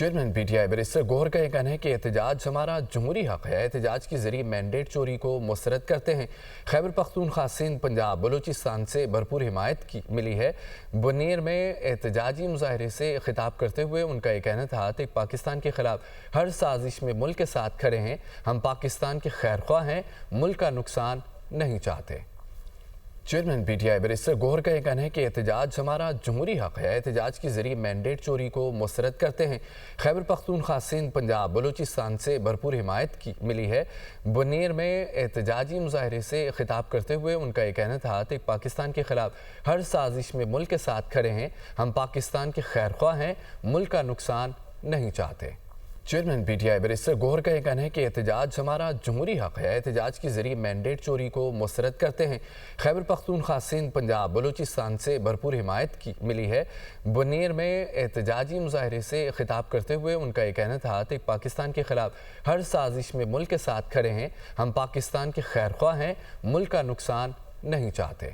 Chairman P T I barrister Gohar کا یہ کہنا ہے کہ احتجاج ہمارا جمہوری حق ہے۔ احتجاج کے ذریعے مینڈیٹ چوری کو مسترد کرتے ہیں۔ خیبر پختونخوا، سندھ، پنجاب، بلوچستان سے بھرپور حمایت ملی ہے۔ بنیر میں احتجاجی مظاہرے سے خطاب کرتے ہوئے ان کا یہ کہنا تھا کہ پاکستان کے خلاف ہر سازش میں ملک کے ساتھ کھڑے ہیں۔ ہم پاکستان کے خیر خواہ ہیں، ملک کا نقصان نہیں چاہتے۔ Chairman P T I barrister Gohar کا یہ کہنا ہے کہ احتجاج ہمارا جمہوری حق ہے۔ احتجاج کے ذریعے مینڈیٹ چوری کو مسترد کرتے ہیں۔ خیبر پختونخوا، سندھ، پنجاب، بلوچستان سے بھرپور حمایت ملی ہے۔ بنیر میں احتجاجی مظاہرے سے خطاب کرتے ہوئے ان کا یہ کہنا تھا کہ پاکستان کے خلاف ہر سازش میں ملک کے ساتھ کھڑے ہیں۔ ہم پاکستان کے خیر خواہ ہیں، ملک کا نقصان نہیں چاہتے۔ Chairman P T I barrister Gohar کا یہ کہنا ہے کہ احتجاج ہمارا جمہوری حق ہے۔ احتجاج کے ذریعے مینڈیٹ چوری کو مسترد کرتے ہیں۔ خیبر پختونخوا، سندھ، پنجاب، بلوچستان سے بھرپور حمایت ملی ہے۔ بنیر میں احتجاجی مظاہرے سے خطاب کرتے ہوئے ان کا یہ کہنا تھا کہ پاکستان کے خلاف ہر سازش میں ملک کے ساتھ کھڑے ہیں۔ ہم پاکستان کے خیر خواہ ہیں، ملک کا نقصان نہیں چاہتے۔